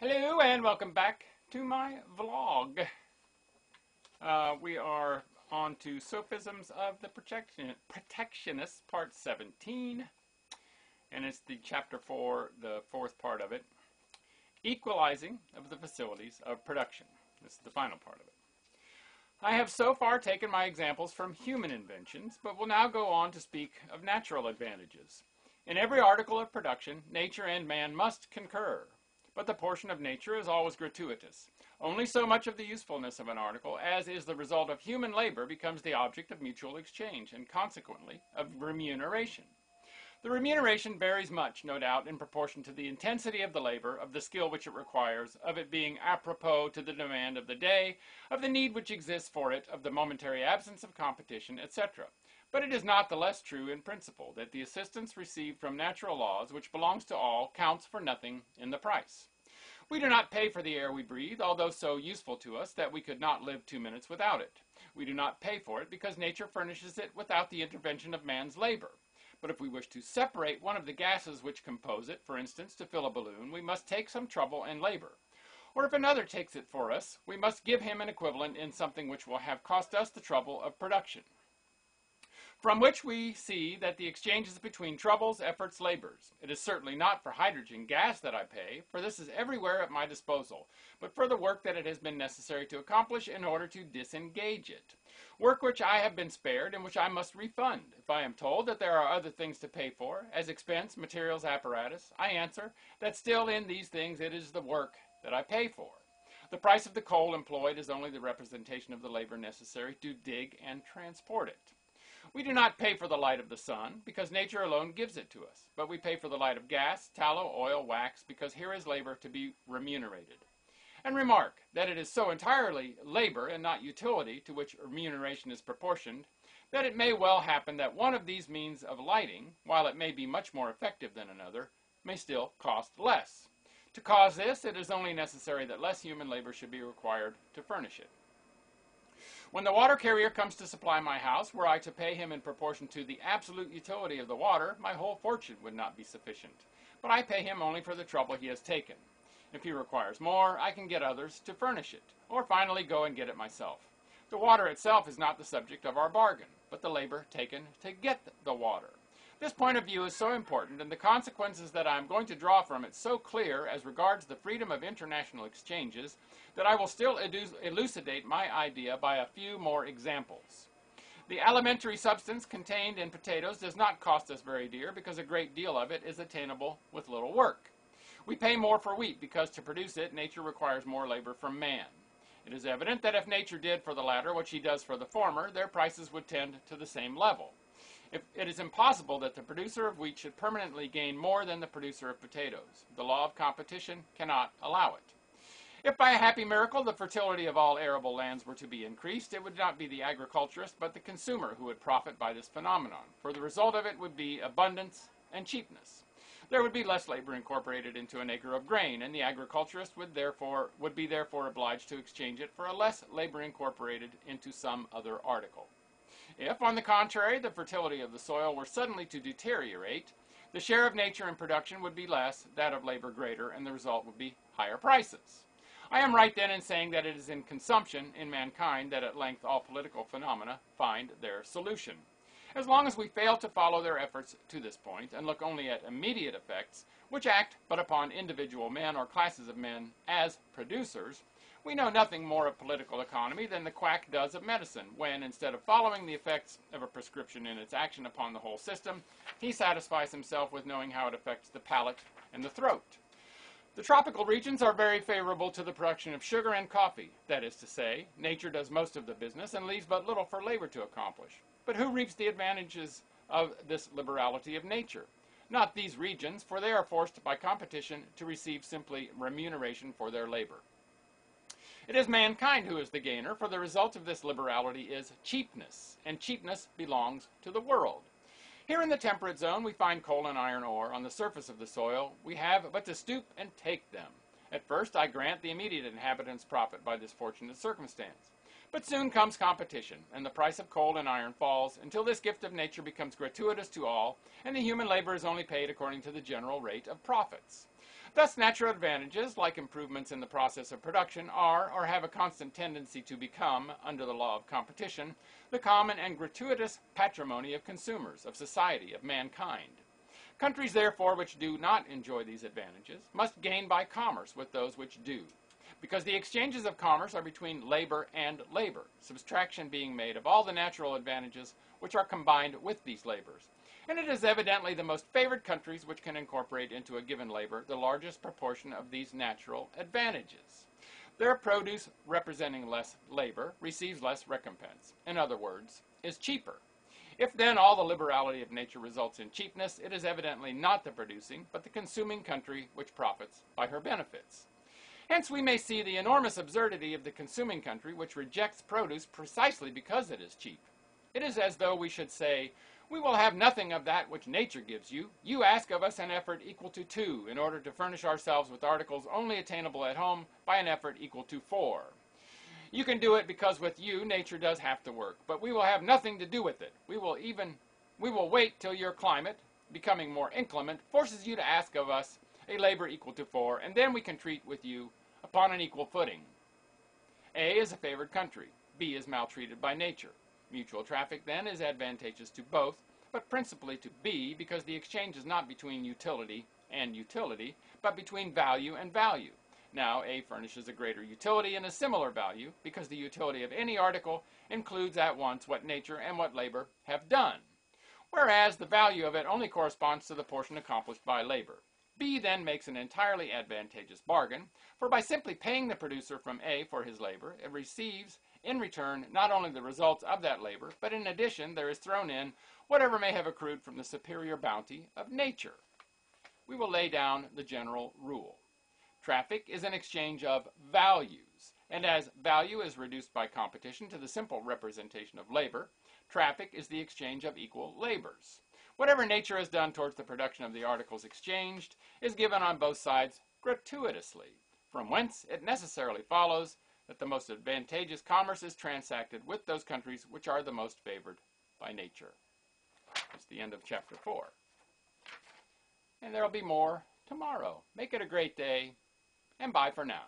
Hello and welcome back to my vlog. We are on to Sophisms of the Protectionists, part 17, and it's the chapter 4, the fourth part of it, equalizing of the facilities of production. This is the final part of it. I have so far taken my examples from human inventions, but will now go on to speak of natural advantages. In every article of production, nature and man must concur. But the portion of nature is always gratuitous. Only so much of the usefulness of an article as is the result of human labor becomes the object of mutual exchange, and consequently of remuneration. The remuneration varies much, no doubt, in proportion to the intensity of the labor, of the skill which it requires, of it being apropos to the demand of the day, of the need which exists for it, of the momentary absence of competition, etc. But it is not the less true in principle that the assistance received from natural laws, which belongs to all, counts for nothing in the price. We do not pay for the air we breathe, although so useful to us that we could not live 2 minutes without it. We do not pay for it because nature furnishes it without the intervention of man's labor. But if we wish to separate one of the gases which compose it, for instance, to fill a balloon, we must take some trouble and labor. Or if another takes it for us, we must give him an equivalent in something which will have cost us the trouble of production. From which we see that the exchange is between troubles, efforts, labors. It is certainly not for hydrogen gas that I pay, for this is everywhere at my disposal, but for the work that it has been necessary to accomplish in order to disengage it. Work which I have been spared and which I must refund. If I am told that there are other things to pay for, as expense, materials, apparatus, I answer that still in these things it is the work that I pay for. The price of the coal employed is only the representation of the labor necessary to dig and transport it. We do not pay for the light of the sun, because nature alone gives it to us, but we pay for the light of gas, tallow, oil, wax, because here is labor to be remunerated. And remark that it is so entirely labor and not utility to which remuneration is proportioned, that it may well happen that one of these means of lighting, while it may be much more effective than another, may still cost less. To cause this, it is only necessary that less human labor should be required to furnish it. When the water carrier comes to supply my house, were I to pay him in proportion to the absolute utility of the water, my whole fortune would not be sufficient. But I pay him only for the trouble he has taken. If he requires more, I can get others to furnish it, or finally go and get it myself. The water itself is not the subject of our bargain, but the labor taken to get the water. This point of view is so important, and the consequences that I am going to draw from it so clear as regards the freedom of international exchanges, that I will still elucidate my idea by a few more examples. The alimentary substance contained in potatoes does not cost us very dear, because a great deal of it is attainable with little work. We pay more for wheat, because to produce it, nature requires more labor from man. It is evident that if nature did for the latter what she does for the former, their prices would tend to the same level. It is impossible that the producer of wheat should permanently gain more than the producer of potatoes. The law of competition cannot allow it. If by a happy miracle the fertility of all arable lands were to be increased, it would not be the agriculturist but the consumer who would profit by this phenomenon, for the result of it would be abundance and cheapness. There would be less labor incorporated into an acre of grain, and the agriculturist would be therefore obliged to exchange it for a less labor incorporated into some other article. If, on the contrary, the fertility of the soil were suddenly to deteriorate, the share of nature in production would be less, that of labor greater, and the result would be higher prices. I am right then in saying that it is in consumption in mankind that at length all political phenomena find their solution. As long as we fail to follow their efforts to this point, and look only at immediate effects, which act but upon individual men or classes of men as producers, we know nothing more of political economy than the quack does of medicine, when, instead of following the effects of a prescription in its action upon the whole system, he satisfies himself with knowing how it affects the palate and the throat. The tropical regions are very favorable to the production of sugar and coffee. That is to say, nature does most of the business and leaves but little for labor to accomplish. But who reaps the advantages of this liberality of nature? Not these regions, for they are forced by competition to receive simply remuneration for their labor. It is mankind who is the gainer, for the result of this liberality is cheapness, and cheapness belongs to the world. Here in the temperate zone we find coal and iron ore on the surface of the soil. We have but to stoop and take them. At first I grant the immediate inhabitants profit by this fortunate circumstance. But soon comes competition, and the price of coal and iron falls, until this gift of nature becomes gratuitous to all, and the human labor is only paid according to the general rate of profits. Thus, natural advantages, like improvements in the process of production, are, or have a constant tendency to become, under the law of competition, the common and gratuitous patrimony of consumers, of society, of mankind. Countries, therefore, which do not enjoy these advantages must gain by commerce with those which do, because the exchanges of commerce are between labor and labor, subtraction being made of all the natural advantages which are combined with these labors. And it is evidently the most favored countries which can incorporate into a given labor the largest proportion of these natural advantages. Their produce, representing less labor, receives less recompense. In other words, is cheaper. If then all the liberality of nature results in cheapness, it is evidently not the producing, but the consuming country which profits by her benefits. Hence we may see the enormous absurdity of the consuming country which rejects produce precisely because it is cheap. It is as though we should say, "We will have nothing of that which nature gives you. You ask of us an effort equal to 2 in order to furnish ourselves with articles only attainable at home by an effort equal to 4. You can do it because with you nature does half the work, but we will have nothing to do with it. We will wait till your climate, becoming more inclement, forces you to ask of us a labor equal to 4, and then we can treat with you upon an equal footing." A is a favored country. B is maltreated by nature. Mutual traffic, then, is advantageous to both, but principally to B, because the exchange is not between utility and utility, but between value and value. Now, A furnishes a greater utility and a similar value, because the utility of any article includes at once what nature and what labor have done, whereas the value of it only corresponds to the portion accomplished by labor. B then makes an entirely advantageous bargain, for by simply paying the producer from A for his labor, it receives in return not only the results of that labor, but in addition there is thrown in whatever may have accrued from the superior bounty of nature. We will lay down the general rule. Traffic is an exchange of values, and as value is reduced by competition to the simple representation of labor, traffic is the exchange of equal labors. Whatever nature has done towards the production of the articles exchanged is given on both sides gratuitously, from whence it necessarily follows that the most advantageous commerce is transacted with those countries which are the most favored by nature. That's the end of chapter 4. And there will be more tomorrow. Make it a great day, and bye for now.